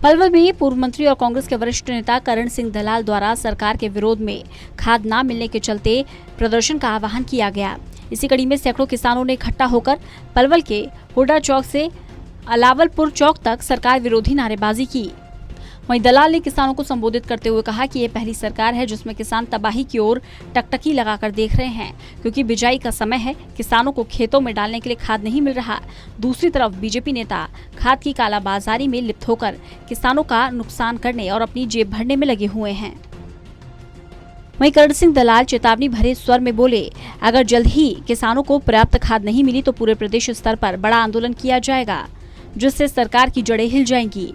पलवल में पूर्व मंत्री और कांग्रेस के वरिष्ठ नेता करण सिंह दलाल द्वारा सरकार के विरोध में खाद न मिलने के चलते प्रदर्शन का आह्वान किया गया। इसी कड़ी में सैकड़ों किसानों ने इकट्ठा होकर पलवल के हुड्डा चौक से अलावलपुर चौक तक सरकार विरोधी नारेबाजी की। वहीं दलाल ने किसानों को संबोधित करते हुए कहा कि ये पहली सरकार है जिसमें किसान तबाही की ओर टकटकी लगाकर देख रहे हैं, क्योंकि बिजाई का समय है, किसानों को खेतों में डालने के लिए खाद नहीं मिल रहा। दूसरी तरफ बीजेपी नेता खाद की कालाबाजारी में लिप्त होकर किसानों का नुकसान करने और अपनी जेब भरने में लगे हुए हैं। वहीं करण सिंह दलाल चेतावनी भरे स्वर में बोले, अगर जल्द ही किसानों को पर्याप्त खाद नहीं मिली तो पूरे प्रदेश स्तर पर बड़ा आंदोलन किया जाएगा, जिससे सरकार की जड़ें हिल जाएंगी।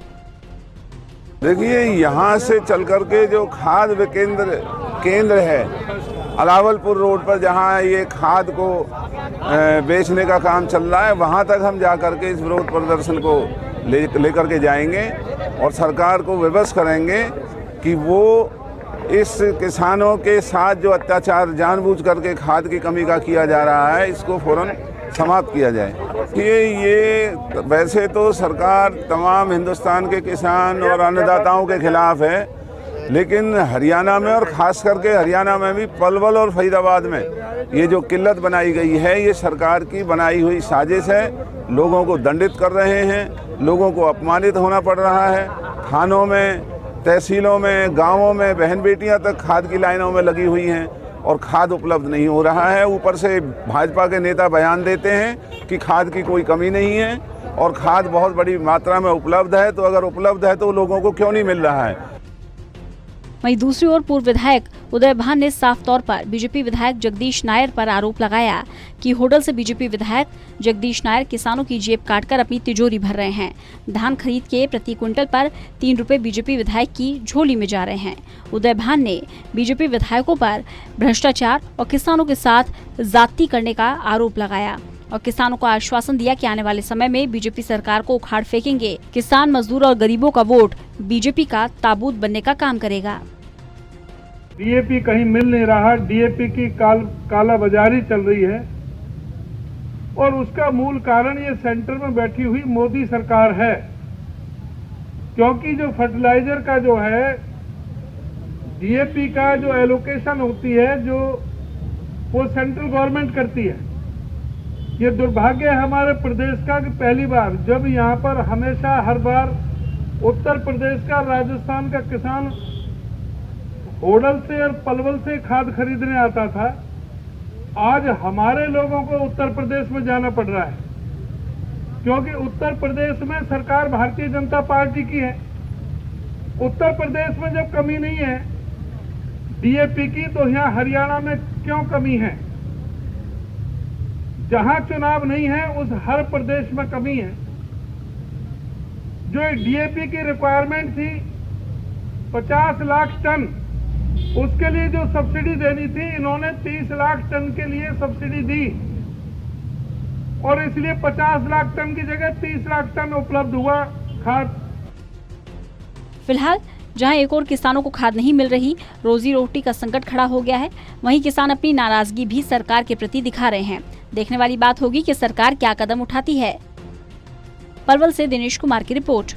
देखिए, यहाँ से चल करके जो खाद केंद्र है अलावलपुर रोड पर, जहाँ ये खाद को बेचने का काम चल रहा है, वहाँ तक हम जा करके इस विरोध प्रदर्शन को लेकर के जाएंगे और सरकार को विवश करेंगे कि वो इस किसानों के साथ जो अत्याचार जानबूझ करके खाद की कमी का किया जा रहा है, इसको फौरन समाप्त किया जाए। ये वैसे तो सरकार तमाम हिंदुस्तान के किसान और अन्नदाताओं के खिलाफ है, लेकिन हरियाणा में और ख़ास करके हरियाणा में भी पलवल और फरीदाबाद में ये जो किल्लत बनाई गई है, ये सरकार की बनाई हुई साजिश है। लोगों को दंडित कर रहे हैं, लोगों को अपमानित होना पड़ रहा है। थानों में, तहसीलों में, गाँवों में बहन बेटियाँ तक खाद की लाइनों में लगी हुई हैं और खाद उपलब्ध नहीं हो रहा है। ऊपर से भाजपा के नेता बयान देते हैं कि खाद की कोई कमी नहीं है और खाद बहुत बड़ी मात्रा में उपलब्ध है, तो अगर उपलब्ध है तो लोगों को क्यों नहीं मिल रहा है। वहीं दूसरी ओर पूर्व विधायक उदय भान ने साफ तौर पर बीजेपी विधायक जगदीश नायर पर आरोप लगाया कि होडल से बीजेपी विधायक जगदीश नायर किसानों की जेब काटकर अपनी तिजोरी भर रहे हैं। धान खरीद के प्रति क्विंटल पर 3 रुपए बीजेपी विधायक की झोली में जा रहे हैं। उदय भान ने बीजेपी विधायकों पर भ्रष्टाचार और किसानों के साथ जाति करने का आरोप लगाया और किसानों को आश्वासन दिया कि आने वाले समय में बीजेपी सरकार को उखाड़ फेंकेंगे। किसान, मजदूर और गरीबों का वोट बीजेपी का ताबूत बनने का काम करेगा। डीएपी कहीं मिल नहीं रहा, डीएपी की काला बाजारी चल रही है और उसका मूल कारण ये सेंटर में बैठी हुई मोदी सरकार है, क्योंकि जो फर्टिलाइजर का जो है डीएपी का जो एलोकेशन होती है, जो वो सेंट्रल गवर्नमेंट करती है। ये दुर्भाग्य है हमारे प्रदेश का कि पहली बार, जब यहाँ पर हमेशा हर बार उत्तर प्रदेश का, राजस्थान का किसान होडल से और पलवल से खाद खरीदने आता था, आज हमारे लोगों को उत्तर प्रदेश में जाना पड़ रहा है, क्योंकि उत्तर प्रदेश में सरकार भारतीय जनता पार्टी की है। उत्तर प्रदेश में जब कमी नहीं है डीएपी की, तो यहाँ हरियाणा में क्यों कमी है? जहां चुनाव नहीं है उस हर प्रदेश में कमी है। जो डीएपी की रिक्वायरमेंट थी 50 लाख टन, उसके लिए जो सब्सिडी देनी थी, इन्होंने 30 लाख टन के लिए सब्सिडी दी और इसलिए 50 लाख टन की जगह 30 लाख टन उपलब्ध हुआ खाद। फिलहाल जहां एक और किसानों को खाद नहीं मिल रही, रोजी रोटी का संकट खड़ा हो गया है, वहीं किसान अपनी नाराजगी भी सरकार के प्रति दिखा रहे हैं। देखने वाली बात होगी कि सरकार क्या कदम उठाती है। पलवल से दिनेश कुमार की रिपोर्ट।